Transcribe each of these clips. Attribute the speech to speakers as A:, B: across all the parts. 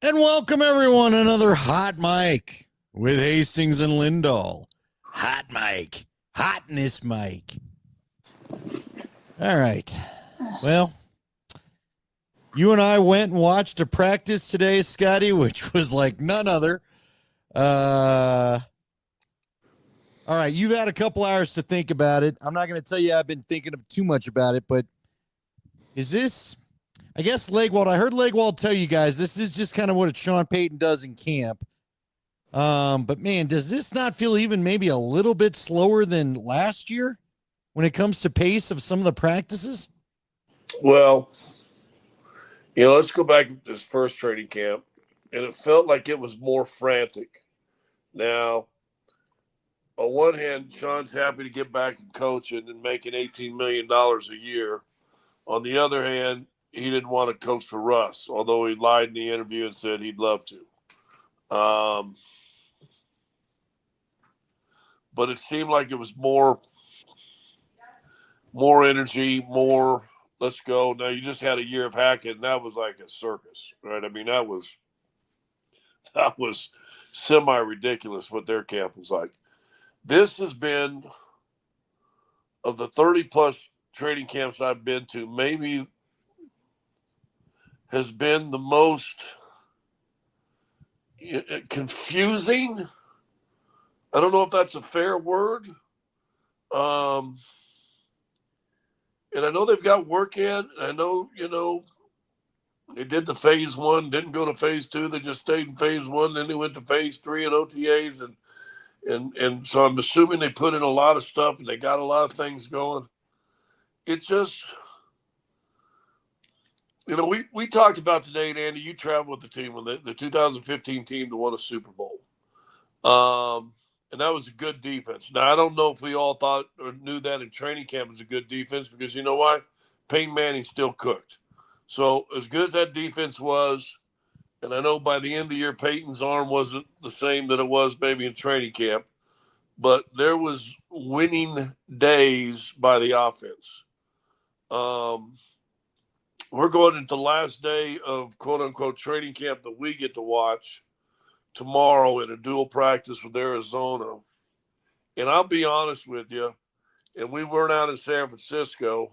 A: And welcome everyone to another Hot Mic with Hastings and Lindahl. Hot Mic. Hotness Mike. All right. Well, you and I went and watched a practice today, Scotty, which was like none other. All right, you've had a couple hours to think about it. I'm not going to tell you I've been thinking of too much about it, but is this, I guess Legwald, I heard Legwald tell you guys this is just kind of what Sean Payton does in camp. But man, does this not feel even maybe a little bit slower than last year when it comes to pace of some of the practices?
B: Well, let's go back to this first training camp, and it felt like it was more frantic. Now, on one hand, Sean's happy to get back and coaching and making $18 million a year. On the other hand, he didn't want to coach for Russ, although he lied in the interview and said he'd love to. But it seemed like it was more energy, more let's go. Now you just had a year of Hackett, and that was like a circus, right? I mean, that was semi ridiculous what their camp was like. This has been, of the 30 plus training camps I've been to, maybe has been the most confusing. I don't know if that's a fair word. And I know they've got work in. I know, they did the phase one, didn't go to phase two. They just stayed in phase one. Then they went to phase three at OTAs. And so I'm assuming they put in a lot of stuff and they got a lot of things going. It's just, we talked about today, and Andy, you traveled with the team, when the 2015 team that won a Super Bowl. And that was a good defense. Now, I don't know if we all thought or knew that in training camp was a good defense, because you know why? Peyton Manning still cooked. So as good as that defense was, and I know by the end of the year, Peyton's arm wasn't the same that it was maybe in training camp, but there was winning days by the offense. We're going into the last day of quote-unquote training camp that we get to watch tomorrow in a dual practice with Arizona. And I'll be honest with you, and we weren't out in San Francisco,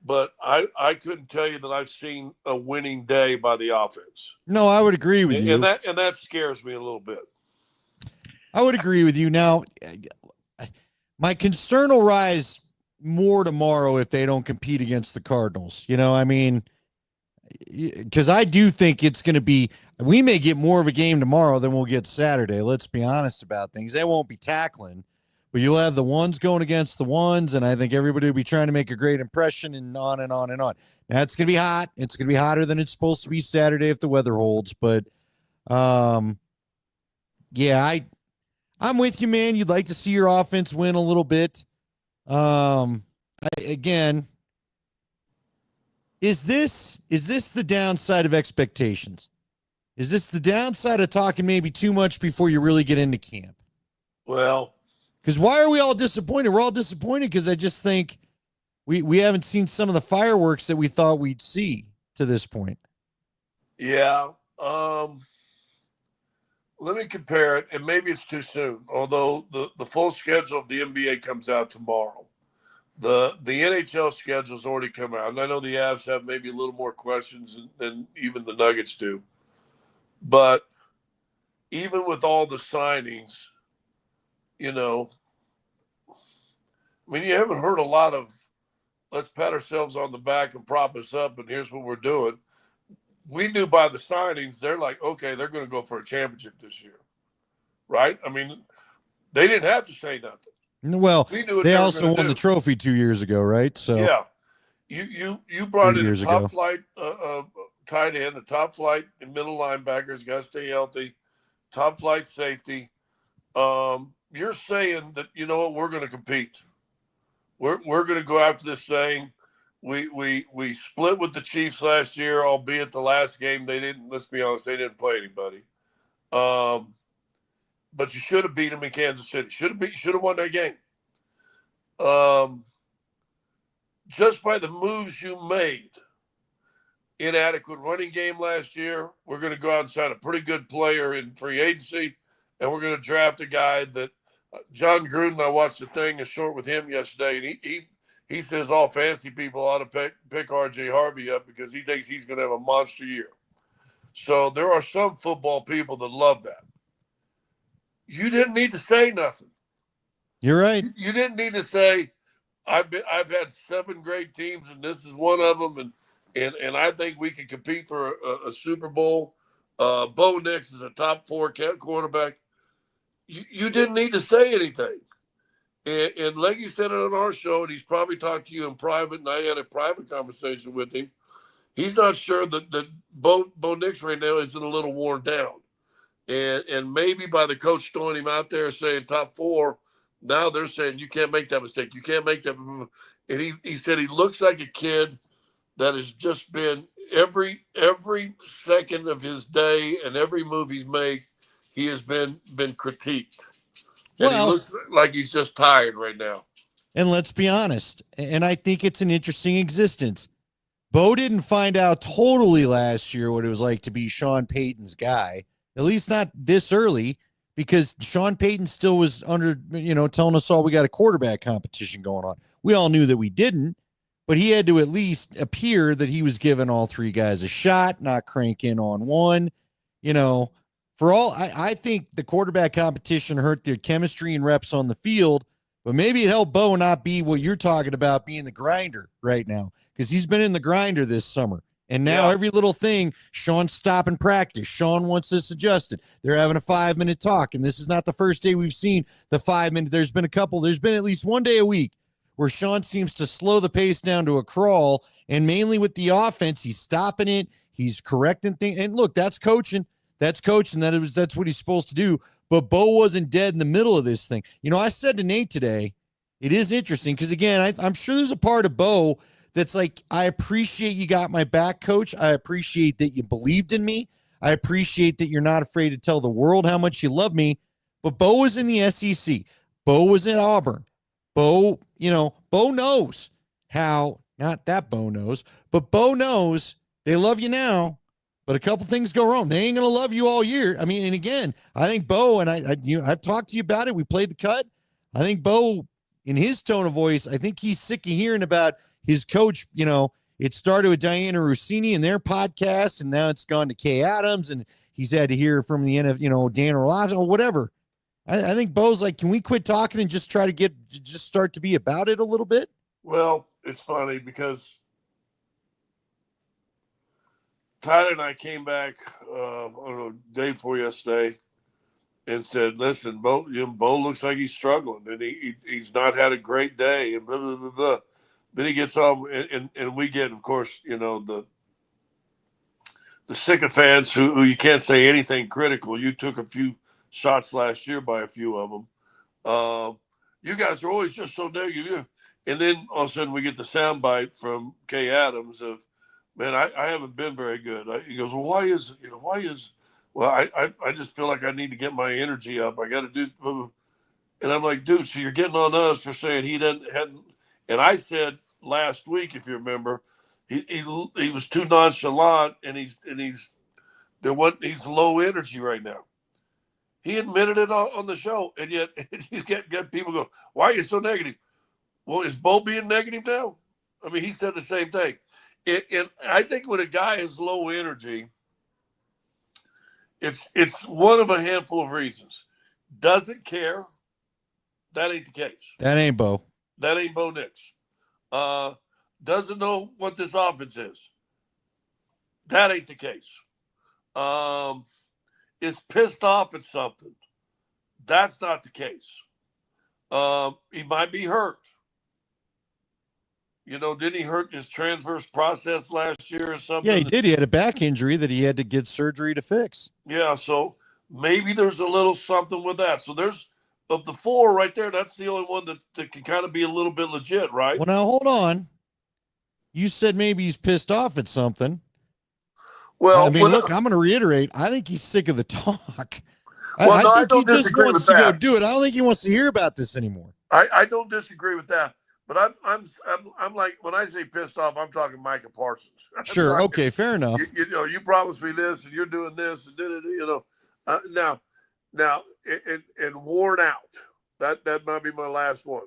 B: but I couldn't tell you that I've seen a winning day by the offense.
A: No, I would agree with
B: And
A: you.
B: that scares me a little bit.
A: I would agree with you. Now, my concern will rise more tomorrow if they don't compete against the Cardinals. I mean, because I do think it's going to be, we may get more of a game tomorrow than we'll get Saturday. Let's be honest about things. They won't be tackling, but you'll have the ones going against the ones, and I think everybody will be trying to make a great impression, and on and on and on. Now, it's going to be hot. It's going to be hotter than it's supposed to be Saturday if the weather holds, but yeah, I'm with you, man. You'd like to see your offense win a little bit. Again, is this the downside of expectations? Is this the downside of talking maybe too much before you really get into camp?
B: Well,
A: because why are we all disappointed? We're all disappointed because I just think we haven't seen some of the fireworks that we thought we'd see to this point.
B: Yeah. Let me compare it, and maybe it's too soon, although the full schedule of the NBA comes out tomorrow. The NHL schedule's already come out, and I know the Avs have maybe a little more questions than even the Nuggets do. But even with all the signings, you haven't heard a lot of let's pat ourselves on the back and prop us up, and here's what we're doing. We knew by the signings, they're like, okay, they're going to go for a championship this year, right? I mean, they didn't have to say nothing.
A: Well,
B: we knew what
A: they
B: were
A: also
B: gonna
A: won
B: do.
A: the trophy 2 years ago, right? So
B: yeah, you brought in a
A: 3 years
B: top
A: ago.
B: flight tight end, a top flight middle linebackers, got to stay healthy, top flight safety. You're saying that, you know what, we're going to compete. We're going to go after this thing. We split with the Chiefs last year, albeit the last game they didn't. Let's be honest, they didn't play anybody. But you should have beat them in Kansas City. Should have won that game. Just by the moves you made, inadequate running game last year. We're going to go out and sign a pretty good player in free agency, and we're going to draft a guy that John Gruden. I watched a thing, a short with him yesterday, and he says all fantasy people ought to pick R.J. Harvey up because he thinks he's going to have a monster year. So there are some football people that love that. You didn't need to say nothing.
A: You're right.
B: You didn't need to say, I've had 7 great teams, and this is one of them, and I think we can compete for a Super Bowl. Bo Nix is a top 4 quarterback. You didn't need to say anything. And Leggy said it on our show, and he's probably talked to you in private, and I had a private conversation with him. He's not sure that Bo Nix right now isn't a little worn down. And maybe by the coach throwing him out there saying top 4, now they're saying you can't make that mistake. You can't make that. And he said he looks like a kid that has just been every second of his day and every move he's made, he has been critiqued. And he looks like he's just tired right now.
A: And let's be honest, and I think it's an interesting existence. Bo didn't find out totally last year what it was like to be Sean Payton's guy, at least not this early, because Sean Payton still was under, telling us all we got a quarterback competition going on. We all knew that we didn't, but he had to at least appear that he was giving all 3 guys a shot, not cranking on one. For all, I think the quarterback competition hurt their chemistry and reps on the field, but maybe it helped Bo not be what you're talking about, being the grinder right now, because he's been in the grinder this summer. And now every little thing, Sean's stopping practice. Sean wants this adjusted. They're having a 5-minute talk, and this is not the first day we've seen the 5-minute. There's been at least one day a week where Sean seems to slow the pace down to a crawl, and mainly with the offense, he's stopping it. He's correcting things. And look, that's coaching. That's coaching. That's what he's supposed to do. But Bo wasn't dead in the middle of this thing. I said to Nate today, it is interesting because, again, I'm sure there's a part of Bo that's like, I appreciate you got my back, coach. I appreciate that you believed in me. I appreciate that you're not afraid to tell the world how much you love me. But Bo was in the SEC. Bo was in Auburn. Bo knows how, not that Bo knows, but Bo knows they love you now, but a couple things go wrong. They ain't going to love you all year. I mean, and again, I think Bo, and I've talked to you about it. We played the cut. I think Bo, in his tone of voice, I think he's sick of hearing about his coach. It started with Diana Rossini and their podcast, and now it's gone to Kay Adams, and he's had to hear from the end of, Dan Orlovsky or whatever. I think Bo's like, can we quit talking and just try to start to be about it a little bit?
B: Well, it's funny because Tyler and I came back, day before yesterday and said, listen, Bo looks like he's struggling and he's not had a great day and blah, blah, blah, blah. Then he gets home and we get, of course, the sycophants who you can't say anything critical. You took a few shots last year by a few of them. You guys are always just so negative. And then all of a sudden we get the soundbite from Kay Adams of, man, I haven't been very good. He goes, well, why is, well, I just feel like I need to get my energy up. I got to do, and I'm like, dude, so you're getting on us for saying he hadn't, and I said last week, if you remember, he was too nonchalant and he's low energy right now. He admitted it on the show, and yet you get people go, why are you so negative? Well, is Bo being negative now? I mean, he said the same thing. And I think when a guy is low energy, it's one of a handful of reasons. Doesn't care. That ain't the case.
A: That ain't Bo.
B: That ain't Bo Nix. Doesn't know what this offense is. That ain't the case. Is pissed off at something. That's not the case. He might be hurt. Didn't he hurt his transverse process last year or something?
A: Yeah, he did. He had a back injury that he had to get surgery to fix.
B: Yeah, so maybe there's a little something with that. So there's, of the 4 right there, that's the only one that can kind of be a little bit legit, right?
A: Well, now, hold on. You said maybe he's pissed off at something.
B: Well,
A: I mean, look, I'm going to reiterate. I think he's sick of the talk.
B: Well,
A: I think he just wants to go do it. I don't think he wants to hear about this anymore.
B: I don't disagree with that. But I'm like, when I say pissed off, I'm talking Micah Parsons. I'm
A: Sure.
B: talking,
A: Okay. Fair enough.
B: you know, you promised me this, and you're doing this, and you know, now, and worn out. That might be my last one.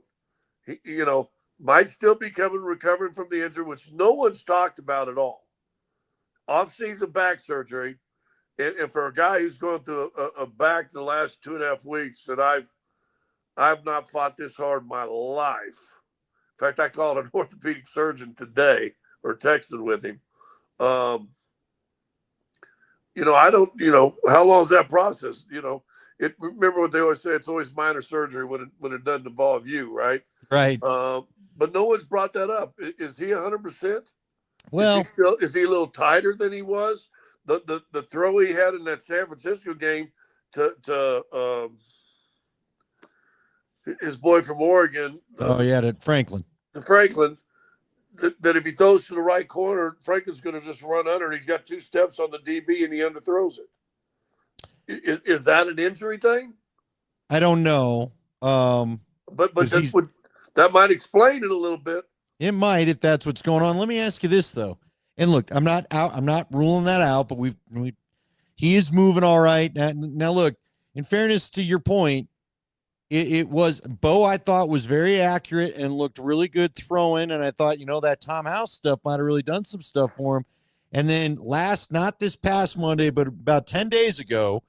B: You know, might still be recovering from the injury, which no one's talked about at all. Off-season back surgery, and for a guy who's going through a back the last 2.5 weeks, that I've not fought this hard in my life. In fact, I called an orthopedic surgeon today, or texted with him. Um, I don't. How long is that process? Remember what they always say. It's always minor surgery when it doesn't involve you, right?
A: Right.
B: But no one's brought that up. Is he 100%?
A: Well,
B: Is he a little tighter than he was? The throw he had in that San Francisco game to his boy from Oregon.
A: to Franklin.
B: To Franklin. That if he throws to the right corner, Franklin's going to just run under, and he's got 2 steps on the DB, and he underthrows it. Is that an injury thing?
A: I don't know.
B: But that might explain it a little bit.
A: It might, if that's what's going on. Let me ask you this though. And look, I'm not ruling that out, but he is moving all right. Now look, in fairness to your point, it was Bo, I thought, was very accurate and looked really good throwing. And I thought, that Tom House stuff might have really done some stuff for him. And then not this past Monday, but about 10 days ago,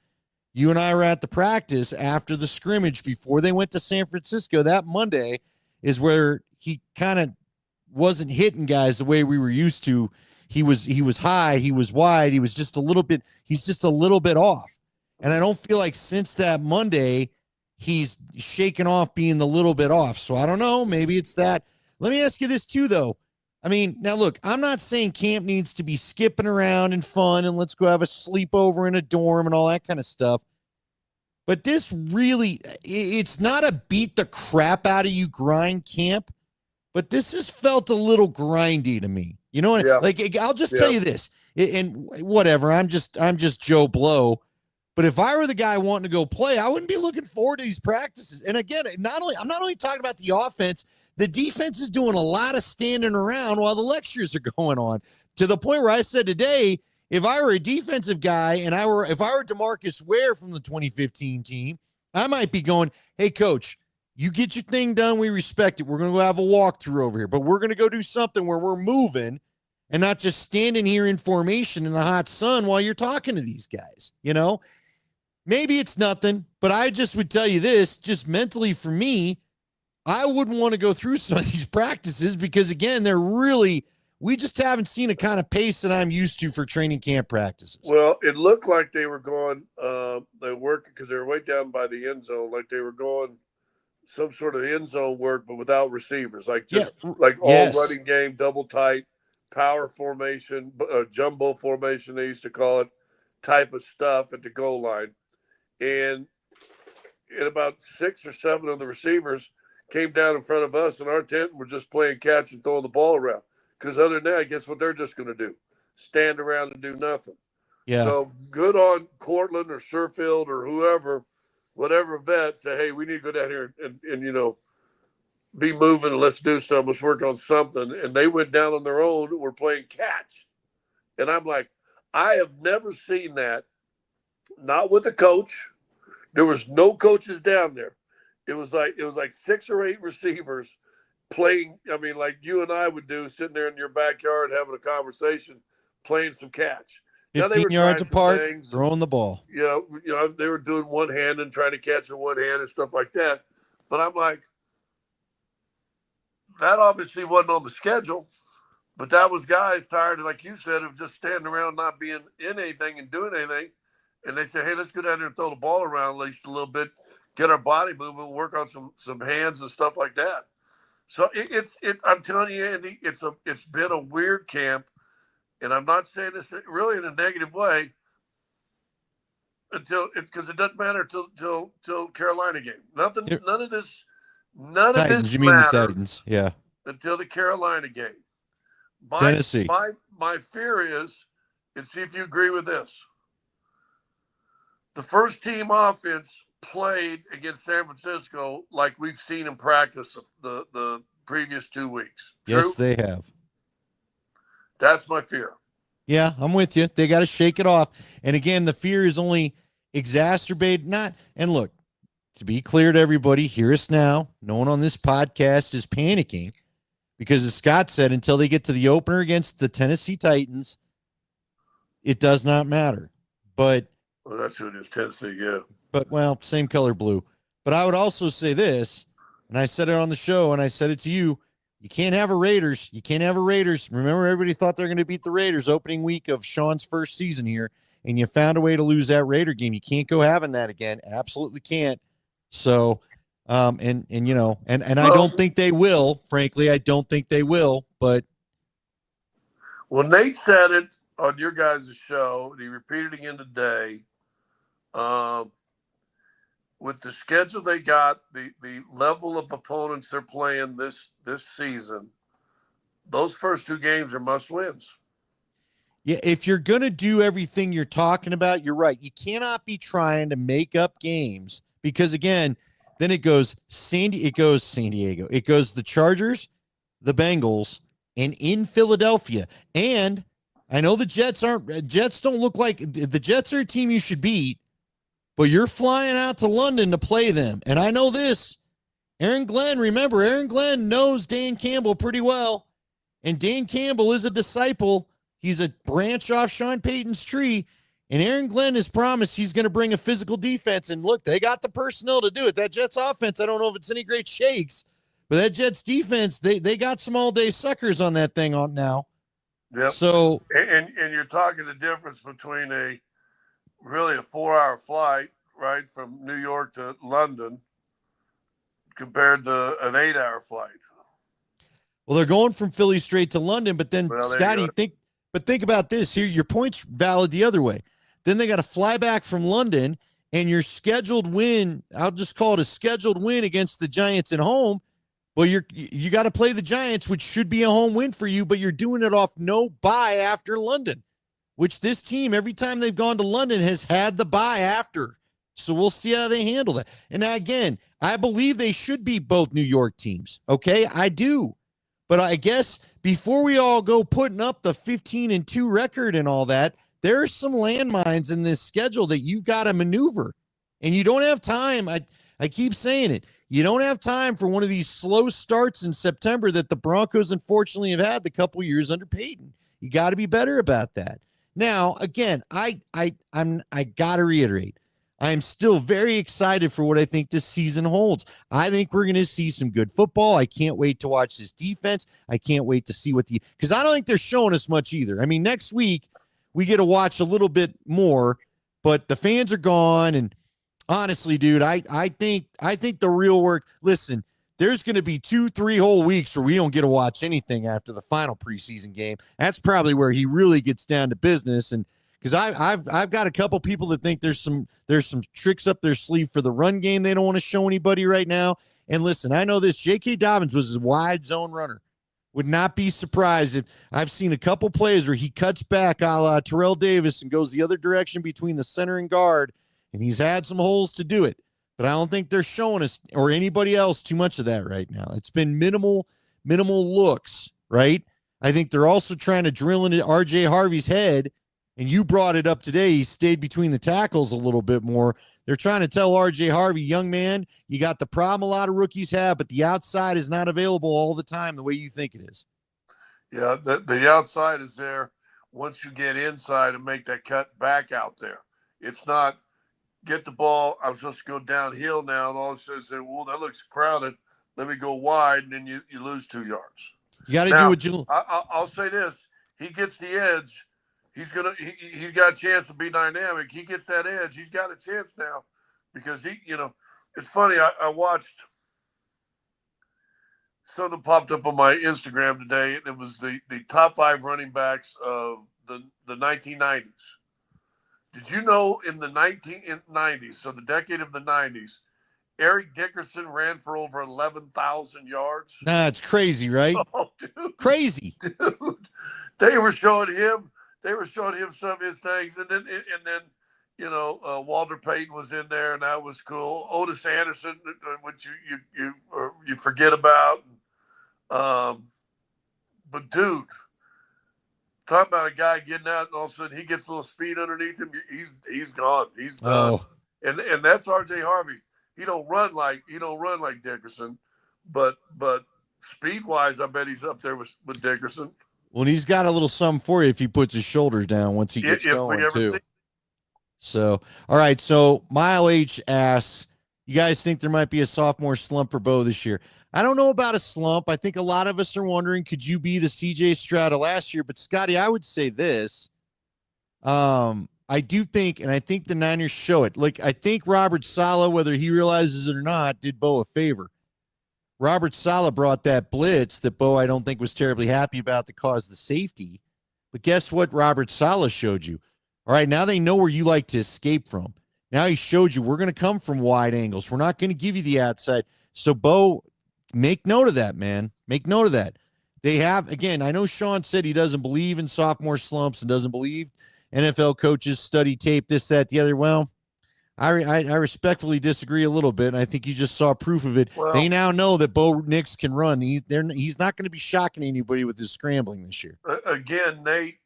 A: you and I were at the practice after the scrimmage before they went to San Francisco. That Monday is where he kind of wasn't hitting guys the way we were used to. He was high, he was wide, he's just a little bit off. And I don't feel like since that Monday he's shaken off being the little bit off. So I don't know, maybe it's that. Let me ask you this too though. I mean, now look, I'm not saying camp needs to be skipping around and fun and let's go have a sleepover in a dorm and all that kind of stuff. But this really, it's not a beat the crap out of you grind camp, but this has felt a little grindy to me. You know what?
B: Yeah.
A: Like, I'll just tell you this, and whatever, I'm just Joe Blow. But if I were the guy wanting to go play, I wouldn't be looking forward to these practices. And again, I'm not only talking about the offense, the defense is doing a lot of standing around while the lectures are going on, to the point where I said today, if I were a defensive guy and if I were DeMarcus Ware from the 2015 team, I might be going, hey, coach, you get your thing done. We respect it. We're going to go have a walkthrough over here, but we're going to go do something where we're moving and not just standing here in formation in the hot sun while you're talking to these guys. Maybe it's nothing, but I just would tell you this, just mentally for me, I wouldn't want to go through some of these practices because, again, we just haven't seen a kind of pace that I'm used to for training camp practices.
B: Well, it looked like they were going, they worked because they were way down by the end zone, like they were going some sort of end zone work, but without receivers, like all running game, double tight, power formation, jumbo formation, they used to call it, type of stuff at the goal line. And about 6 or 7 of the receivers came down in front of us in our tent and were just playing catch and throwing the ball around. Because other than that, guess what they're just going to do? Stand around and do nothing.
A: Yeah.
B: So good on Cortland or Sherfield or whoever, whatever vet, say, hey, we need to go down here and be moving and let's do something. Let's work on something. And they went down on their own and were playing catch. And I'm like, I have never seen that. Not with a coach. There was no coaches down there. It was like 6 or 8 receivers playing. I mean, like you and I would do, sitting there in your backyard having a conversation, playing some catch.
A: 15 yards apart, throwing the ball.
B: They were doing one hand and trying to catch with one hand and stuff like that. But I'm like, that obviously wasn't on the schedule. But that was guys tired, like you said, of just standing around, not being in anything and doing anything. And they said, hey, let's go down there and throw the ball around at least a little bit, get our body moving, work on some hands and stuff like that. So I'm telling you, Andy, it's been a weird camp, and I'm not saying this really in a negative way because it doesn't matter till Carolina game. None of this
A: Titans, you mean the Titans? Yeah.
B: Until the Carolina game.
A: Tennessee.
B: My fear is, and see if you agree with this. The first team offense played against San Francisco like we've seen in practice the previous 2 weeks. True?
A: Yes, they have.
B: That's my fear.
A: Yeah, I'm with you. They got to shake it off. And again, the fear is only exacerbated. And look, to be clear to everybody, hear us now. No one on this podcast is panicking because, as Scott said, until they get to the opener against the Tennessee Titans, it does not matter. But
B: well, that's who it is, Tennessee, yeah.
A: But, well, same color blue. But I would also say this, and I said it on the show, and I said it to you. You can't have a Raiders. You can't have a Raiders. Remember, everybody thought they're going to beat the Raiders opening week of Sean's first season here, and you found a way to lose that Raider game. You can't go having that again. Absolutely can't. So, and I don't think they will. Frankly, I don't think they will. But
B: well, Nate said it on your guys' show, and he repeated again today. With the schedule they got, the level of opponents they're playing this season, those first 2 games are must wins.
A: Yeah, if you're going to do everything you're talking about, you're right. You cannot be trying to make up games because, again, then it goes San Diego, it goes the Chargers, the Bengals, and in Philadelphia. And I know the Jets don't look like the Jets are a team you should beat, but you're flying out to London to play them. And I know this. Aaron Glenn knows Dan Campbell pretty well. And Dan Campbell is a disciple. He's a branch off Sean Payton's tree. And Aaron Glenn has promised he's going to bring a physical defense. And look, they got the personnel to do it. That Jets offense, I don't know if it's any great shakes, but that Jets defense, they got some all-day suckers on that thing on now.
B: Yep.
A: So,
B: and you're talking the difference between a 4-hour flight, right, from New York to London compared to an 8-hour flight.
A: Well, they're going from Philly straight to London, but then, Scotty, think about this. Here, your point's valid the other way. Then they got to fly back from London, and your scheduled win, I'll just call it a scheduled win against the Giants at home. Well, you got to play the Giants, which should be a home win for you, but you're doing it off no bye after London, which this team, every time they've gone to London, has had the bye after. So we'll see how they handle that. And now, again, I believe they should be both New York teams. Okay, I do. But I guess before we all go putting up the 15-2 record and all that, there are some landmines in this schedule that you've got to maneuver. And you don't have time. I keep saying it. You don't have time for one of these slow starts in September that the Broncos unfortunately have had the couple years under Payton. You got to be better about that. Now, again, I got to reiterate, I am still very excited for what I think this season holds. I think we're going to see some good football. I can't wait to watch this defense. I can't wait to see because I don't think they're showing us much either. I mean, next week we get to watch a little bit more, but the fans are gone. And honestly, dude, I think the real work, listen, there's going to be 2-3 whole weeks where we don't get to watch anything after the final preseason game. That's probably where he really gets down to business. And because I've got a couple people that think there's some tricks up their sleeve for the run game they don't want to show anybody right now. And listen, I know this. J.K. Dobbins was a wide zone runner. Would not be surprised if I've seen a couple plays where he cuts back a la Terrell Davis and goes the other direction between the center and guard, and he's had some holes to do it. But I don't think they're showing us or anybody else too much of that right now. It's been minimal looks, right? I think they're also trying to drill into R.J. Harvey's head. And you brought it up today. He stayed between the tackles a little bit more. They're trying to tell R.J. Harvey, young man, you got the problem a lot of rookies have, but the outside is not available all the time the way you think it is.
B: Yeah, the outside is there once you get inside and make that cut back out there. It's not get the ball, I'm supposed to go downhill now, and all of a sudden say, well, that looks crowded. Let me go wide, and then you lose 2 yards.
A: You got to do what you –
B: I'll say this. He gets the edge. He's got a chance to be dynamic. He gets that edge. He's got a chance now because it's funny. I watched something popped up on my Instagram today, and it was the top 5 running backs of the 1990s. Did you know in the 1990s, so the decade of the 90s, Eric Dickerson ran for over 11,000 yards?
A: Nah, it's crazy, right?
B: Oh, dude.
A: Crazy.
B: Dude. They were showing him some of his things, and then Walter Payton was in there, and that was cool. Otis Anderson, which you forget about. But dude, talk about a guy getting out and all of a sudden he gets a little speed underneath him. He's gone. He's done.
A: Oh,
B: And that's R.J. Harvey. He don't run like Dickerson, but speed wise, I bet he's up there with Dickerson.
A: well, he's got a little something for you if he puts his shoulders down once he gets
B: If
A: going
B: we ever
A: too.
B: see.
A: So, all right. So Mile H asks, you guys think there might be a sophomore slump for Bo this year? I don't know about a slump. I think a lot of us are wondering, could you be the CJ Stroud of last year? But Scotty, I would say this. I do think, and I think the Niners show it. Like, I think Robert Saleh, whether he realizes it or not, did Bo a favor. Robert Saleh brought that blitz that Bo, I don't think, was terribly happy about that caused the safety. But guess what Robert Saleh showed you? All right, now they know where you like to escape from. Now he showed you we're going to come from wide angles. We're not going to give you the outside. So, Bo, make note of that, man. Make note of that. They have, again, I know Sean said he doesn't believe in sophomore slumps and doesn't believe NFL coaches study tape, this, that, the other. Well, I respectfully disagree a little bit, and I think you just saw proof of it.
B: Well,
A: they now know that Bo Nix can run. He's not going to be shocking anybody with his scrambling this year.
B: Again, Nate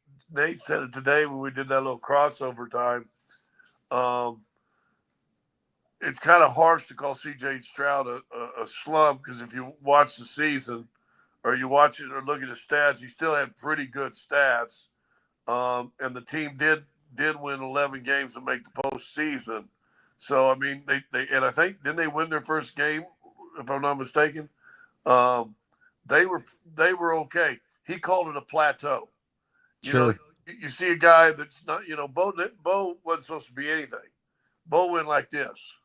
B: said it today when we did that little crossover time. It's kind of harsh to call C.J. Stroud a slump because if you watch the season or you watch it or look at his stats, he still had pretty good stats. And the team did win 11 games to make the postseason. So, I mean, they and I think, didn't they win their first game, if I'm not mistaken? They were okay. He called it a plateau. You know, you see a guy that's not, Bo wasn't supposed to be anything. Bo went like this.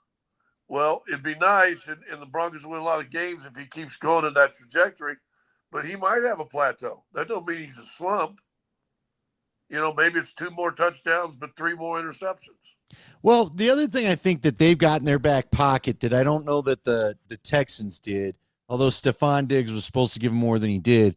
B: Well, it'd be nice, and the Broncos win a lot of games if he keeps going in that trajectory, but he might have a plateau. That don't mean he's a slump. Maybe it's 2 more touchdowns, but 3 more interceptions.
A: Well, the other thing I think that they've got in their back pocket that I don't know that the Texans did, although Stephon Diggs was supposed to give him more than he did,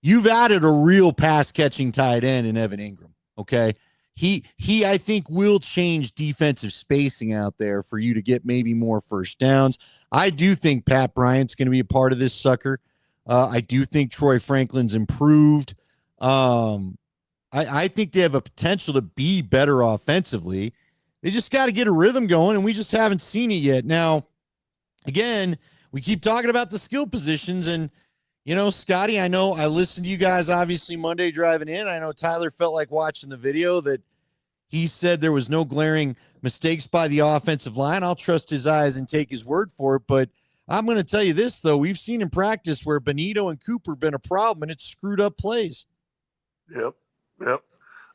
A: you've added a real pass-catching tight end in Evan Ingram, okay? He I think, will change defensive spacing out there for you to get maybe more first downs. I do think Pat Bryant's going to be a part of this sucker. I do think Troy Franklin's improved. I think they have a potential to be better offensively. They just got to get a rhythm going, and we just haven't seen it yet. Now, again, we keep talking about the skill positions, and, Scotty, I know I listened to you guys, obviously, Monday driving in. I know Tyler felt like watching the video that he said there was no glaring mistakes by the offensive line. I'll trust his eyes and take his word for it, but I'm going to tell you this, though. We've seen in practice where Benito and Cooper have been a problem, and it's screwed up plays.
B: Yep.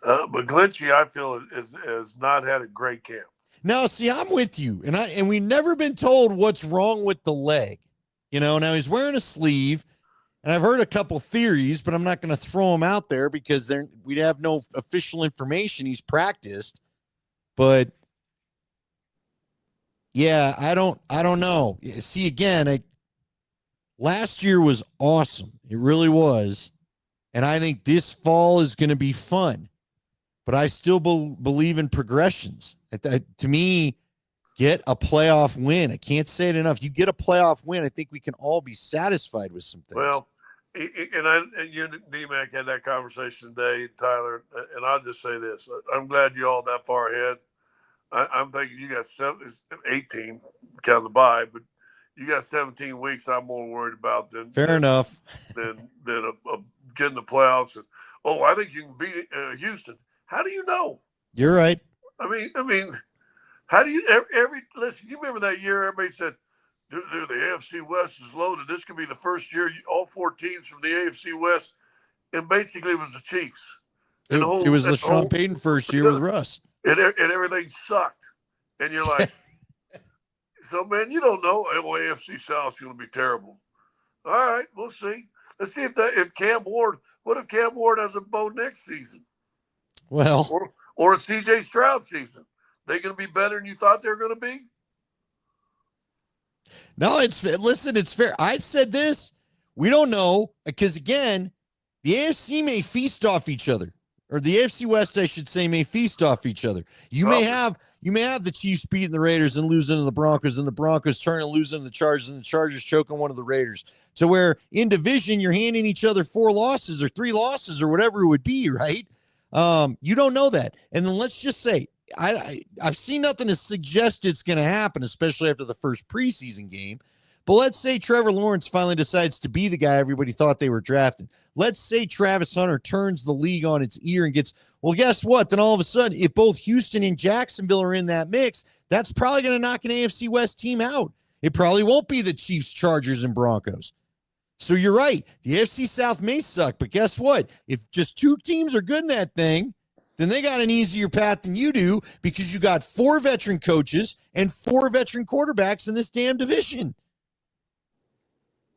B: But Glynchy, I feel, has not had a great camp.
A: Now, see, I'm with you, and we've never been told what's wrong with the leg. Now he's wearing a sleeve, and I've heard a couple theories, but I'm not going to throw them out there because we'd have no official information. He's practiced, but yeah, I don't know. See, again, last year was awesome. It really was. And I think this fall is going to be fun. But I still believe in progressions. To me, get a playoff win. I can't say it enough. You get a playoff win, I think we can all be satisfied with some things.
B: Well, and you and D-Mac had that conversation today, Tyler, and I'll just say this. I'm glad you're all that far ahead. I'm thinking you got 18, count the bye, but you got 17 weeks I'm more worried about than
A: enough
B: than getting the playoffs. And I think you can beat Houston. How do you know?
A: You're right.
B: I mean, how do you listen? You remember that year everybody said, "Dude, the AFC West is loaded. This could be the first year all 4 teams from the AFC West." And basically, it was the Chiefs.
A: It was the Sean Payton first year with Russ,
B: and everything sucked. And you're like, so man, you don't know. AFC South is going to be terrible. All right, we'll see. Let's see if Cam Ward. What if Cam Ward has a Bo Nix season?
A: Well,
B: or a C.J. Stroud season. They going to be better than you thought they were going to be?
A: No, it's fair. I said this. We don't know because, again, the AFC may feast off each other. or the AFC West, I should say, may feast off each other. You may have the Chiefs beating the Raiders and losing to the Broncos, and the Broncos turning and losing to the Chargers, and the Chargers choking one of the Raiders. To where in division you're handing each other 4 losses or 3 losses or whatever it would be, right? You don't know that. And then let's just say I've seen nothing to suggest it's going to happen, especially after the first preseason game. But let's say Trevor Lawrence finally decides to be the guy everybody thought they were drafting. Let's say Travis Hunter turns the league on its ear and gets, well, guess what? Then all of a sudden, if both Houston and Jacksonville are in that mix, that's probably going to knock an AFC West team out. It probably won't be the Chiefs, Chargers, and Broncos. So you're right. The AFC South may suck, but guess what? If just 2 teams are good in that thing, then they got an easier path than you do because you got 4 veteran coaches and 4 veteran quarterbacks in this damn division.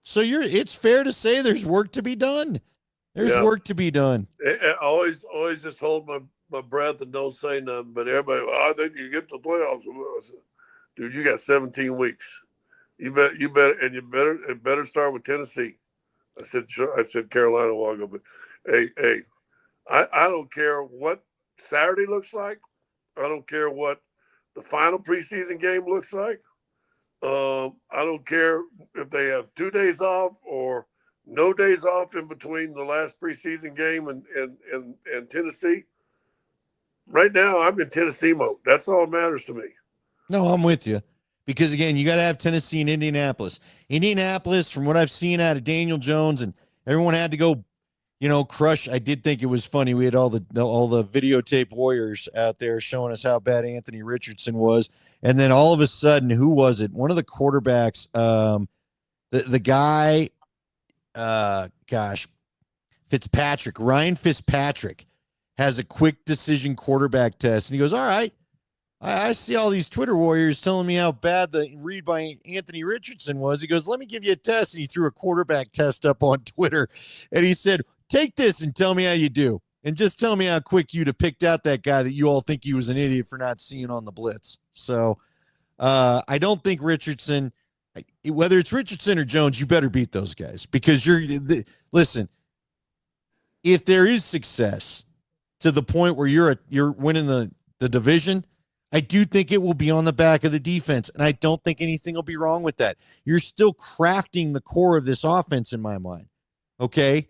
A: So it's fair to say there's work to be done. There's work to be done.
B: I always just hold my breath and don't say nothing. But everybody, I think you get to the playoffs. I said, dude, you got 17 weeks. You better start with Tennessee. I said Carolina a while ago, but hey, I don't care what Saturday looks like. I don't care what the final preseason game looks like. I don't care if they have 2 days off or no days off in between the last preseason game and Tennessee. Right now, I'm in Tennessee mode. That's all that matters to me.
A: No, I'm with you. Because, again, you got to have Tennessee and Indianapolis. Indianapolis, from what I've seen out of Daniel Jones, and everyone had to go, crush. I did think it was funny. We had all the videotape warriors out there showing us how bad Anthony Richardson was. And then all of a sudden, who was it? One of the quarterbacks, the guy, Ryan Fitzpatrick has a quick decision quarterback test. And he goes, all right, I see all these Twitter warriors telling me how bad the read by Anthony Richardson was. He goes, let me give you a test. And he threw a quarterback test up on Twitter. And he said, take this and tell me how you do. And just tell me how quick you'd have picked out that guy that you all think he was an idiot for not seeing on the blitz. So I don't think Richardson, whether it's Richardson or Jones, you better beat those guys because listen, if there is success to the point where you're winning the division, I do think it will be on the back of the defense, and I don't think anything will be wrong with that. You're still crafting the core of this offense in my mind, okay?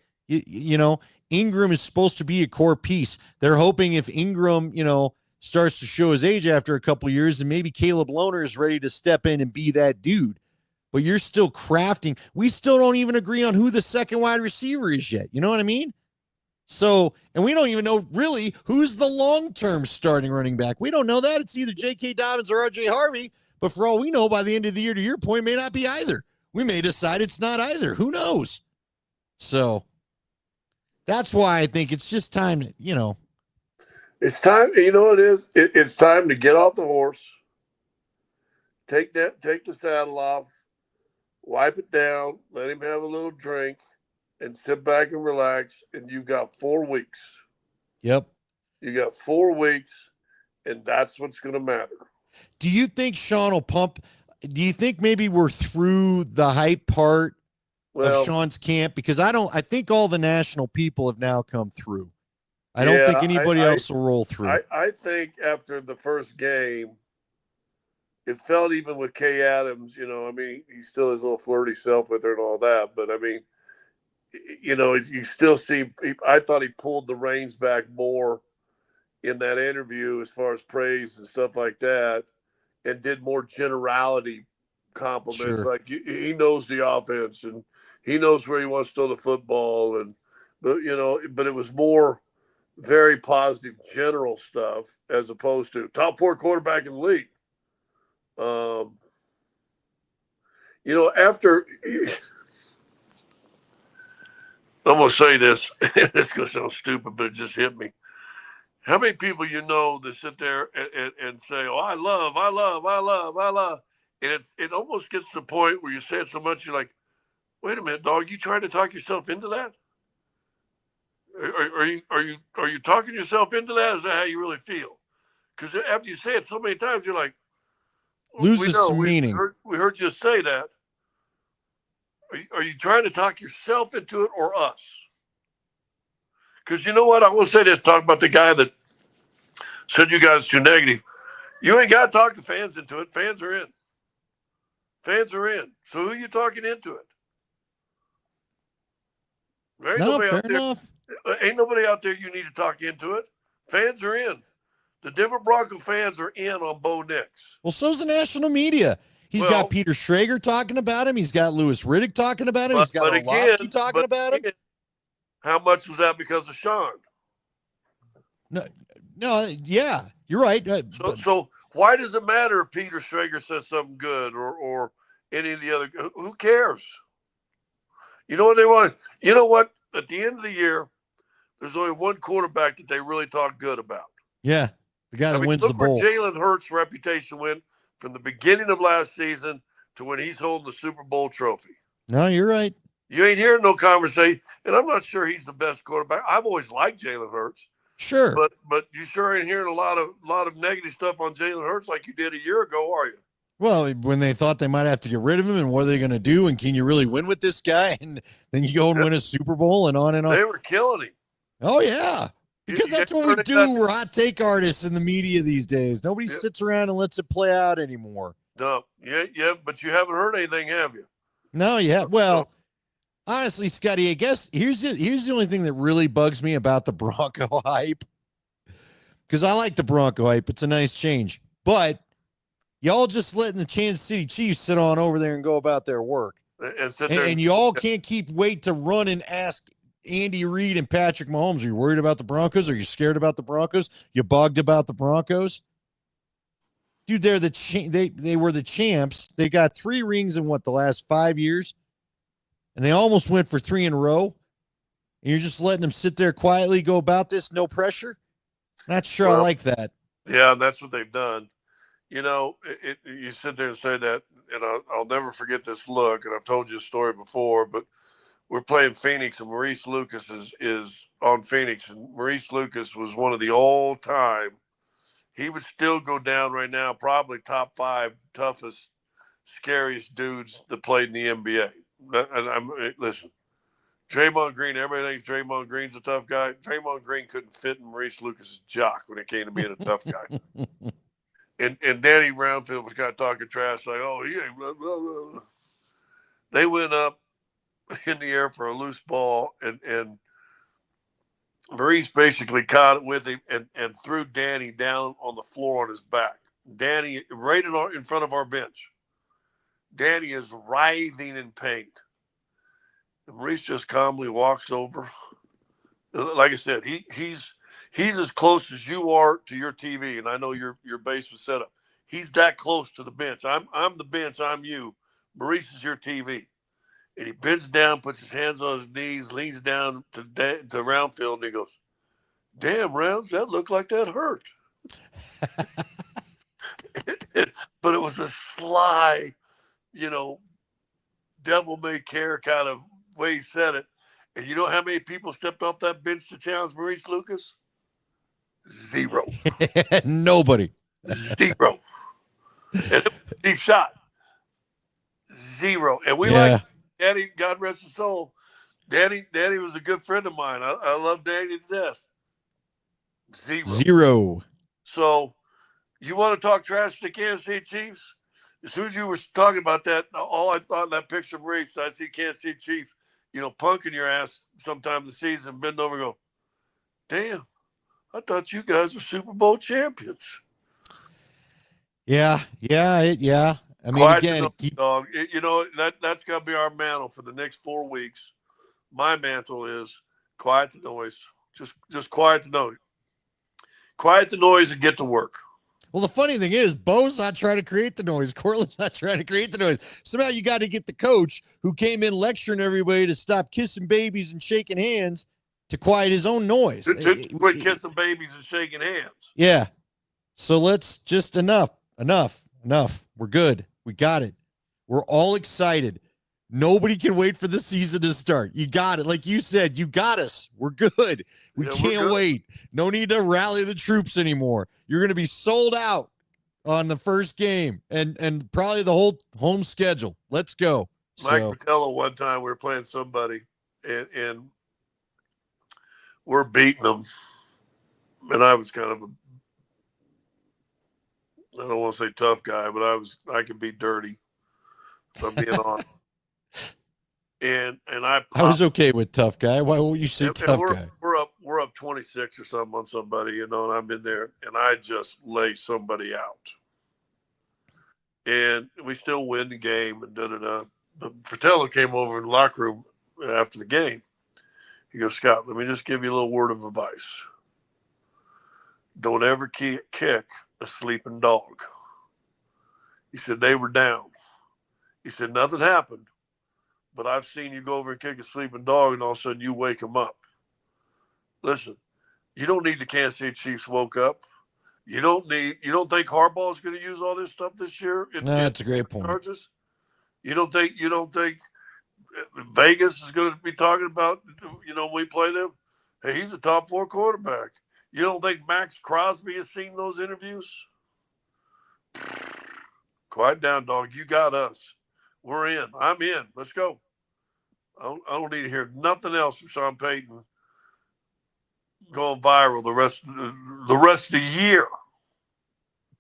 A: Ingram is supposed to be a core piece. They're hoping if Ingram, starts to show his age after a couple of years, and maybe Caleb Lohner is ready to step in and be that dude. But you're still crafting. We still don't even agree on who the second wide receiver is yet. You know what I mean? So, and we don't even know really who's the long-term starting running back. We don't know that. It's either J.K. Dobbins or R.J. Harvey. But for all we know, by the end of the year, to your point, may not be either. We may decide it's not either. Who knows? So that's why I think it's just time to,
B: It's time. You know what it is? It's time to get off the horse. Take the saddle off, wipe it down, let him have a little drink, and sit back and relax. And you've got 4 weeks.
A: Yep.
B: You got 4 weeks, and that's what's going to matter.
A: Do you think Sean will pump? Do you think maybe we're through the hype part of Sean's camp? Because I think all the national people have now come through. I don't think anybody else will roll through.
B: I think after the first game, it felt even with Kay Adams, he still has a little flirty self with her and all that. But, you still see – I thought he pulled the reins back more in that interview as far as praise and stuff like that and did more generality compliments. Sure. Like he knows the offense and he knows where he wants to throw the football. But it was more – very positive general stuff as opposed to top 4 quarterback in the league. After I'm going to say this, it's going to sound stupid, but it just hit me. How many people that sit there and say, oh, I love. And it almost gets to the point where you say it so much, you're like, wait a minute, dog, you trying to talk yourself into that? Are you talking yourself into that? Is that how you really feel? Because after you say it so many times, you're like,
A: loses some meaning.
B: We heard you say that. Are you trying to talk yourself into it or us? Because you know what? I will say this, talk about the guy that said you guys too negative. You ain't got to talk the fans into it. Fans are in. Fans are in. So who are you talking into it? There ain't
A: No,
B: nobody
A: fair
B: out there.
A: enough.
B: Ain't nobody out there you need to talk into it. Fans are in. The Denver Bronco fans are in on Bo Nix.
A: Well, so's the national media. He's got Peter Schrager talking about him. He's got Louis Riddick talking about him. He's got Orlovsky talking about him.
B: How much was that because of Sean?
A: No, yeah, you're right.
B: So why does it matter if Peter Schrager says something good or any of the other? Who cares? You know what they want? You know what? At the end of the year, there's only one quarterback that they really talk good about.
A: Yeah, the guy that wins the bowl.
B: Look where Jalen Hurts' reputation went from the beginning of last season to when he's holding the Super Bowl trophy.
A: No, you're right.
B: You ain't hearing no conversation, and I'm not sure he's the best quarterback. I've always liked Jalen Hurts.
A: Sure,
B: but you sure ain't hearing a lot of negative stuff on Jalen Hurts like you did a year ago, are you?
A: Well, when they thought they might have to get rid of him, and what are they going to do, and can you really win with this guy? And then you go and win a Super Bowl, and on and on.
B: They were killing him.
A: Oh yeah, because that's what we do. We're hot take artists in the media these days. Nobody sits around and lets it play out anymore.
B: No, yeah, but you haven't heard anything, have you?
A: No, yeah. Well, honestly, Scotty, I guess here's the only thing that really bugs me about the Bronco hype. Because I like the Bronco hype. It's a nice change. But y'all just letting the Kansas City Chiefs sit on over there and go about their work. And y'all can't wait to run and ask Andy Reid and Patrick Mahomes, are you worried about the Broncos? Are you scared about the Broncos? You bugged about the Broncos? Dude, they're they were the champs. They got 3 rings in the last 5 years? And they almost went for 3 in a row. And you're just letting them sit there quietly, go about this, no pressure? Not sure I like that.
B: Yeah, that's what they've done. You know, you sit there and say that, and I'll never forget this look, and I've told you a story before, but we're playing Phoenix, and Maurice Lucas is on Phoenix, and Maurice Lucas was one of the all-time. He would still go down right now, probably top 5 toughest, scariest dudes that played in the NBA. Listen, Draymond Green, everybody thinks Draymond Green's a tough guy. Draymond Green couldn't fit in Maurice Lucas's jock when it came to being a tough guy. And Danny Brownfield was kind of talking trash, like, oh, he ain't blah, blah, blah. They went up in the air for a loose ball, and Maurice basically caught it with him and threw Danny down on the floor on his back. Danny, right in front of our bench. Danny is writhing in pain. And Maurice just calmly walks over. Like I said, he's as close as you are to your TV, and I know your base was set up. He's that close to the bench. I'm the bench. I'm you. Maurice is your TV. And he bends down, puts his hands on his knees, leans down to Roundfield, and he goes, "Damn, Rounds, that looked like that hurt." But it was a sly, devil-may-care kind of way he said it. And you know how many people stepped off that bench to challenge Maurice Lucas? 0.
A: Nobody.
B: 0. And it was a deep shot. 0. And we like Danny, God rest his soul. Danny was a good friend of mine. I love Danny to death.
A: 0.
B: So you want to talk trash to the Kansas City Chiefs? As soon as you were talking about that, all I thought in that picture of Maurice, I see Kansas City Chiefs, punking your ass sometime in the season, bend over and go, "Damn, I thought you guys were Super Bowl champions."
A: Yeah. I mean,
B: Quiet
A: again,
B: dog. That's got to be our mantle for the next 4 weeks. My mantle is quiet the noise. Just quiet the noise. Quiet the noise and get to work.
A: Well, the funny thing is, Bo's not trying to create the noise. Cortland's not trying to create the noise. Somehow you got to get the coach who came in lecturing everybody to stop kissing babies and shaking hands to quiet his own noise.
B: To quit kissing babies and shaking hands.
A: Yeah. So let's just enough. We're good. We got it. We're all excited. Nobody can wait for the season to start. You got it. Like you said, you got us. We're good. We can't wait. No need to rally the troops anymore. You're going to be sold out on the first game and probably the whole home schedule. Let's go.
B: Mike Fratello, one time we were playing somebody, and we're beating them. And I was kind of I don't want to say tough guy, but I could be dirty if I'm being honest. And I
A: I was
B: popped,
A: okay with tough guy. Why won't you say
B: and
A: tough guy?
B: we're up 26 or something on somebody, and I'm in there, and I just lay somebody out, and we still win the game, and da da da. But Fratello came over in the locker room after the game. He goes, Scott, let me just give you a little word of advice. Don't ever kick a sleeping dog. He said they were down. He said nothing happened, but I've seen you go over and kick a sleeping dog, and all of a sudden you wake them up. Listen, you don't need the Kansas City Chiefs woke up. You don't think Harbaugh is going to use all this stuff this year?
A: No, that's a great point.
B: Charges? You don't think Vegas is going to be talking about, when we play them? Hey, he's a top 4 quarterback. You don't think Max Crosby has seen those interviews? Quiet down, dog. You got us. We're in. I'm in. Let's go. I don't need to hear nothing else from Sean Payton going viral the rest of the year.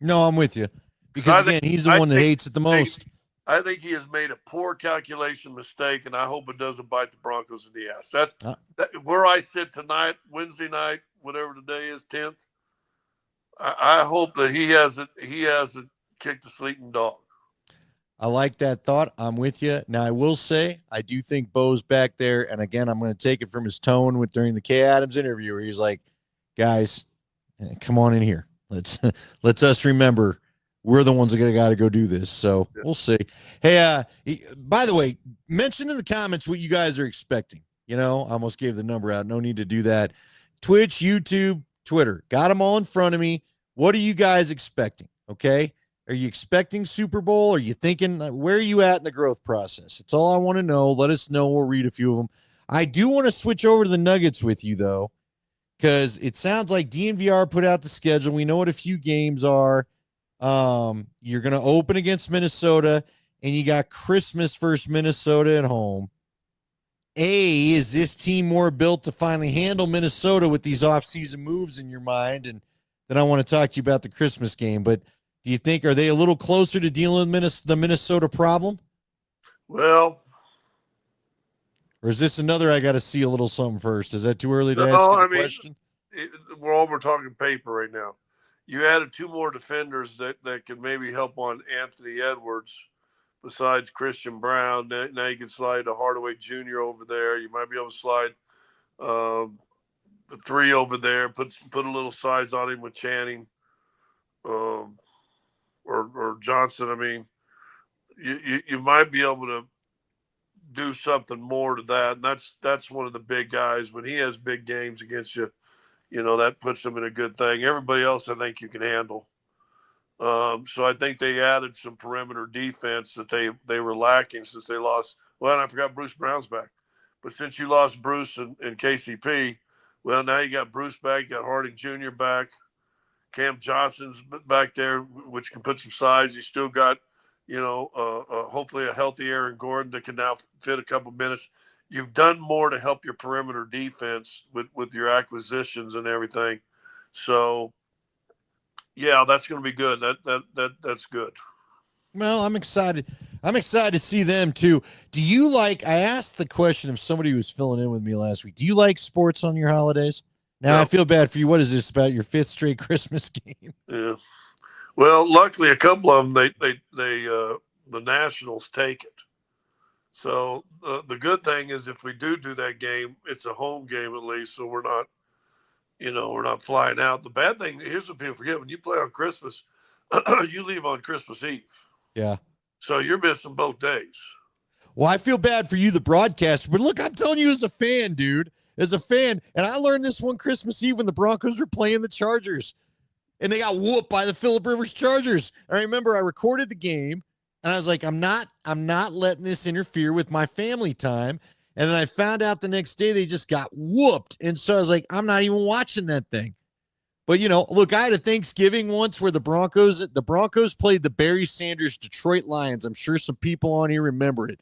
A: No, I'm with you. Because, again, he's the one that hates it the most.
B: I think he has made a poor calculation mistake, and I hope it doesn't bite the Broncos in the ass. That where I sit tonight, Wednesday night, whatever the day is, 10th, I hope that he hasn't kicked a sleeping dog.
A: I like that thought. I'm with you. Now, I will say, I do think Bo's back there, and again, I'm going to take it from his tone during the Kay Adams interview where he's like, guys, come on in here. Let's us remember we're the ones that got to go do this. So we'll see. Hey, by the way, mention in the comments what you guys are expecting. I almost gave the number out. No need to do that. Twitch, YouTube, Twitter. Got them all in front of me. What are you guys expecting? Okay. Are you expecting Super Bowl? Are you thinking, where are you at in the growth process? It's all I want to know. Let us know. We'll read a few of them. I do want to switch over to the Nuggets with you, though, because it sounds like DNVR put out the schedule. We know what a few games are. You're going to open against Minnesota, and you got Christmas versus Minnesota at home. Is this team more built to finally handle Minnesota with these offseason moves in your mind? And then I want to talk to you about the Christmas game, but do you think, are they a little closer to dealing with the Minnesota problem?
B: Well,
A: or is this another, I got to see a little something first? Is that too early to ask you the question?
B: We're talking paper right now. You added 2 more defenders that can maybe help on Anthony Edwards besides Christian Brown. Now you can slide a Hardaway Jr. over there. You might be able to slide the 3 over there, put a little size on him with Channing. Or Johnson. I mean, you might be able to do something more to that. And that's one of the big guys. When he has big games against you, that puts him in a good thing. Everybody else, I think you can handle. So I think they added some perimeter defense that they were lacking since they lost. Well, and I forgot Bruce Brown's back. But since you lost Bruce and KCP, well, now you got Bruce back, you got Harding Jr. back. Cam Johnson's back there, which can put some size. You still got, hopefully a healthy Aaron Gordon that can now fit a couple minutes. You've done more to help your perimeter defense with your acquisitions and everything. So, yeah, that's going to be good. That's good.
A: Well, I'm excited. I'm excited to see them too. Do you like? I asked the question of somebody who was filling in with me last week. Do you like sports on your holidays? Now, I feel bad for you. What is this about your 5th straight Christmas game?
B: Yeah. Well, luckily, a couple of them, the Nationals take it. So the good thing is if we do that game, it's a home game at least. So we're not flying out. The bad thing, here's what people forget. When you play on Christmas, you leave on Christmas Eve.
A: Yeah.
B: So you're missing both days.
A: Well, I feel bad for you, the broadcaster. But look, I'm telling you as a fan, dude. As a fan, and I learned this one Christmas Eve when the Broncos were playing the Chargers, and they got whooped by the Phillip Rivers Chargers. I remember I recorded the game, and I was like, I'm not letting this interfere with my family time. And then I found out the next day they just got whooped, and so I was like, I'm not even watching that thing. But look, I had a Thanksgiving once where the Broncos played the Barry Sanders Detroit Lions. I'm sure some people on here remember it,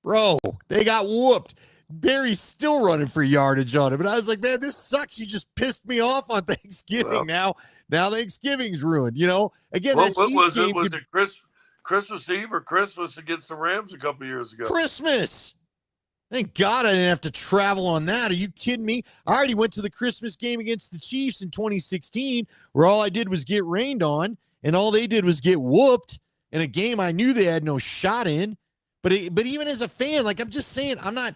A: bro. They got whooped. Barry's still running for yardage on him. And I was like, man, this sucks. You just pissed me off on Thanksgiving.
B: Well,
A: Now Thanksgiving's ruined. Again,
B: what
A: that Chiefs
B: was it?
A: game
B: Was
A: could
B: it Christmas Eve or Christmas against the Rams a couple years ago?
A: Christmas. Thank God I didn't have to travel on that. Are you kidding me? I already went to the Christmas game against the Chiefs in 2016, where all I did was get rained on, and all they did was get whooped in a game I knew they had no shot in. But even as a fan, like I'm just saying, I'm not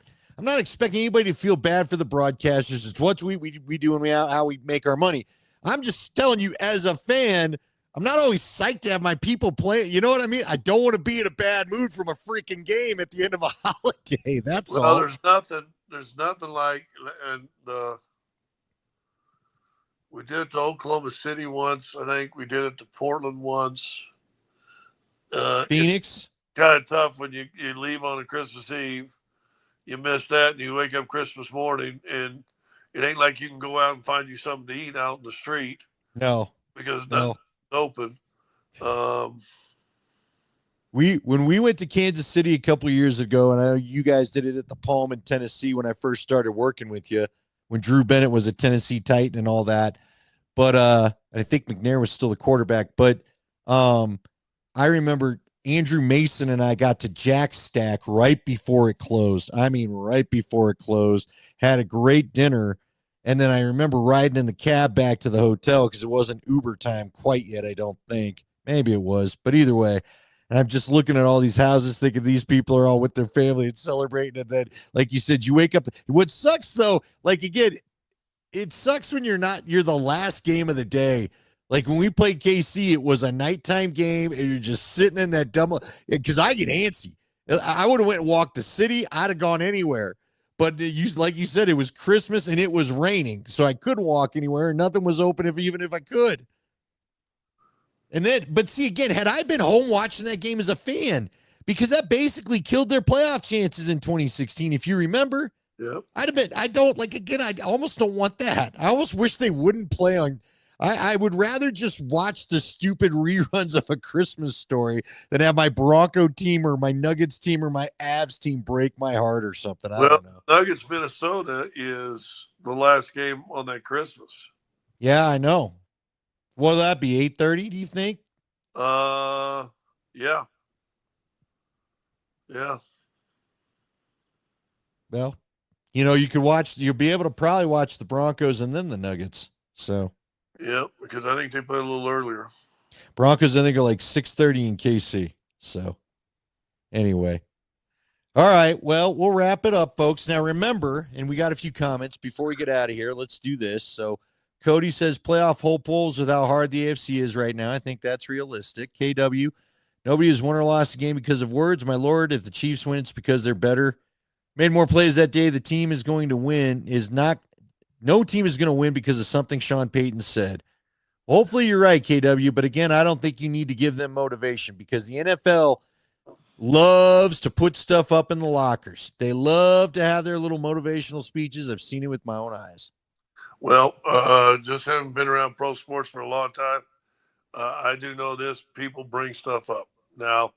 A: expecting anybody to feel bad for the broadcasters. It's what we do and how we make our money. I'm just telling you, as a fan, I'm not always psyched to have my people play. You know what I mean? I don't want to be in a bad mood from a freaking game at the end of a holiday. That's all.
B: There's nothing like, and we did it to Oklahoma City once. I think we did it to Portland once.
A: Phoenix.
B: Kind of tough when you leave on a Christmas Eve, you miss that, and you wake up Christmas morning, and it ain't like you can go out and find you something to eat out in the street.
A: No,
B: because nothing's open.
A: When we went to Kansas City a couple of years ago, and I know you guys did it at the Palm in Tennessee when I first started working with you, when Drew Bennett was a Tennessee Titan and all that. But I think McNair was still the quarterback. But I remember Andrew Mason and I got to Jack Stack right before it closed. I mean, right before it closed. Had a great dinner. And then I remember riding in the cab back to the hotel because it wasn't Uber time quite yet, I don't think. Maybe it was. But either way, and I'm just looking at all these houses thinking these people are all with their family and celebrating. And then, like you said, you wake up. What sucks, though, like, again, it sucks when you're the last game of the day. Like when we played KC, it was a nighttime game, and you're just sitting in that dumb. Because I get antsy. I would have went and walked the city. I'd have gone anywhere. But like you said, it was Christmas and it was raining, so I couldn't walk anywhere. Nothing was open, even if I could. And then, but see, again, had I been home watching that game as a fan, because that basically killed their playoff chances in 2016, if you remember.
B: Yep.
A: I'd have been. I almost don't want that. I almost wish they wouldn't play on. I would rather just watch the stupid reruns of A Christmas Story than have my Bronco team or my Nuggets team or my Avs team break my heart or something. I don't know.
B: Nuggets, Minnesota is the last game on that Christmas.
A: Yeah, I know. Will that be 8:30, do you think?
B: Yeah. Yeah.
A: Well, you'll be able to probably watch the Broncos and then the Nuggets. So.
B: Yeah, because I think they play a little earlier.
A: Broncos, I think, are like 6:30 in KC. So, anyway. All right. Well, we'll wrap it up, folks. Now, remember, and we got a few comments before we get out of here. Let's do this. So, Cody says playoff hopefuls with how hard the AFC is right now. I think that's realistic. KW, nobody has won or lost a game because of words. My Lord, if the Chiefs win, it's because they're better. Made more plays that day. The team is going to win. No team is going to win because of something Sean Payton said. Hopefully you're right, KW, but again, I don't think you need to give them motivation because the NFL loves to put stuff up in the lockers. They love to have their little motivational speeches. I've seen it with my own eyes.
B: Well, just having been around pro sports for a long time, I do know this. People bring stuff up. Now,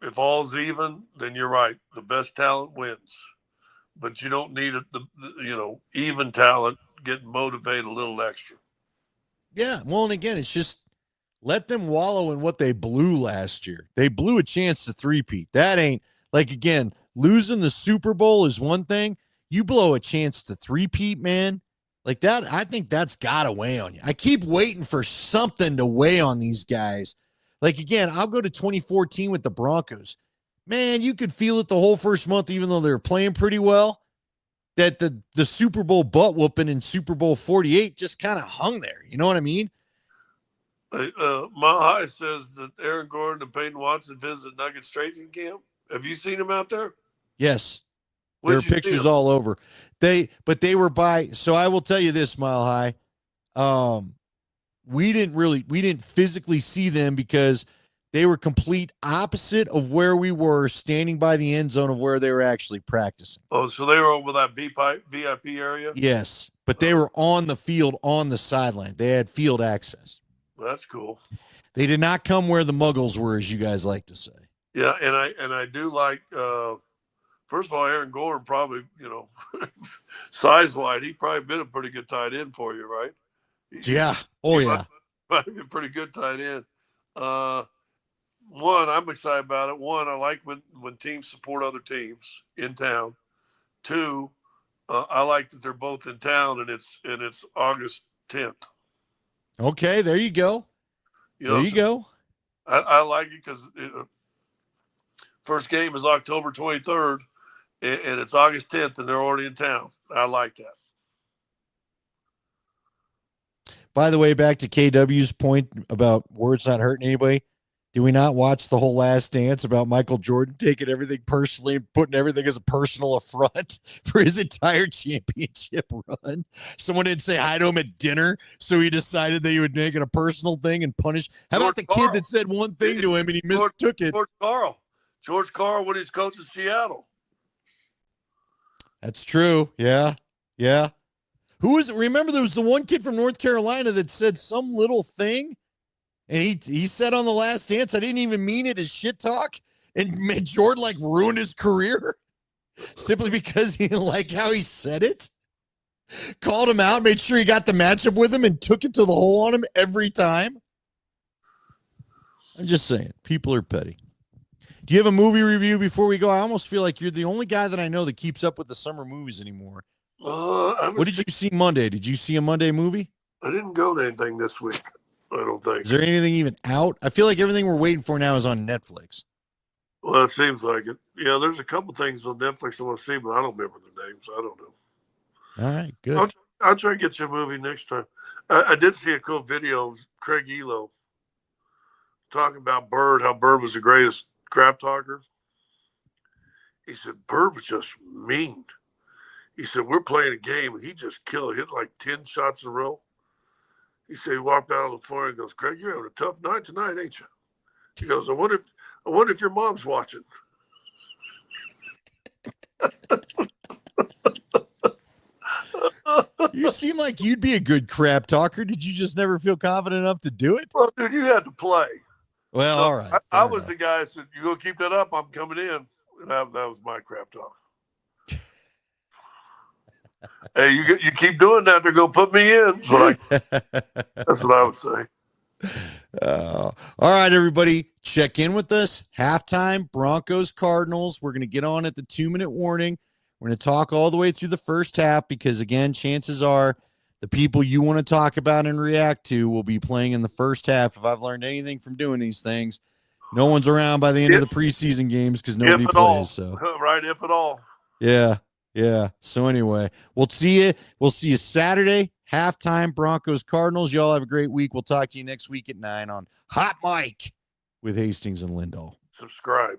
B: if all's even, then you're right. The best talent wins. But you don't need even talent getting motivated a little extra.
A: Yeah, well, and again, it's just let them wallow in what they blew last year. They blew a chance to three-peat. That ain't, like, again, losing the Super Bowl is one thing. You blow a chance to three-peat, man. Like that, I think that's got to weigh on you. I keep waiting for something to weigh on these guys. Like, again, I'll go to 2014 with the Broncos. Man, you could feel it the whole first month, even though they were playing pretty well, that the Super Bowl butt whooping in Super Bowl 48 just kind of hung there. You know what I mean?
B: Mile High says that Aaron Gordon and Peyton Watson visited Nuggets training camp. Have you seen them out there?
A: Yes. There are pictures all over. But they were so I will tell you this, Mile High. We didn't physically see them because they were complete opposite of where we were standing by the end zone of where they were actually practicing.
B: Oh, so they were over that VIP area?
A: Yes, but they were on the field on the sideline. They had field access.
B: Well, that's cool.
A: They did not come where the Muggles were, as you guys like to say.
B: Yeah, and I do like first of all, Aaron Gordon probably, size-wise, he probably been a pretty good tight end for you, right?
A: Yeah. Oh, yeah.
B: Might have been a pretty good tight end. One, I'm excited about it. One, I like when teams support other teams in town. Two, I like that they're both in town, and it's August 10th.
A: Okay, there you go. There you go.
B: I like it because first game is October 23rd, and it's August 10th, and they're already in town. I like that.
A: By the way, back to KW's point about words not hurting anybody. Do we not watch the whole Last Dance about Michael Jordan taking everything personally and putting everything as a personal affront for his entire championship run? Someone didn't say hi to him at dinner, so he decided that he would make it a personal thing and punish. How about the kid that said one thing to him and he mistook it?
B: George Karl when he's coaching Seattle.
A: That's true. Yeah. Yeah. Who was it? Remember, there was the one kid from North Carolina that said some little thing. And he said on the Last Dance, I didn't even mean it as shit talk. And made Jordan like ruined his career simply because he didn't like how he said it. Called him out, made sure he got the matchup with him, and took it to the hole on him every time. I'm just saying, people are petty. Do you have a movie review before we go? I almost feel like you're the only guy that I know that keeps up with the summer movies anymore. What did you see Monday? Did you see a Monday movie?
B: I didn't go to anything this week. I don't think.
A: Is there anything even out? I feel like everything we're waiting for now is on Netflix.
B: Well, it seems like it. Yeah, there's a couple things on Netflix I want to see, but I don't remember the names. I don't know.
A: All right, good.
B: I'll try to get you a movie next time. I did see a cool video of Craig Elo talking about Bird, how Bird was the greatest crap talker. He said, Bird was just mean. He said, we're playing a game, and he just hit like 10 shots in a row. He said he walked out on the floor and goes, Craig, you're having a tough night tonight, ain't you? He goes, I wonder if your mom's watching.
A: You seem like you'd be a good crap talker. Did you just never feel confident enough to do it?
B: Well, dude, you had to play.
A: Well,
B: so
A: all right.
B: I was the guy that said, you go keep that up, I'm coming in. And that was my crap talk. Hey, you keep doing that, they're going to put me in. That's what I would say.
A: All right, everybody. Check in with us. Halftime, Broncos, Cardinals. We're going to get on at the 2-minute warning. We're going to talk all the way through the first half because, again, chances are the people you want to talk about and react to will be playing in the first half. If I've learned anything from doing these things, no one's around by the end of the preseason games because nobody plays.
B: All.
A: So
B: right, if at all.
A: Yeah. Yeah. So anyway, we'll see you. We'll see you Saturday, halftime, Broncos, Cardinals. Y'all have a great week. We'll talk to you next week at 9 on Hot Mike with Hastings and Lindahl.
B: Subscribe.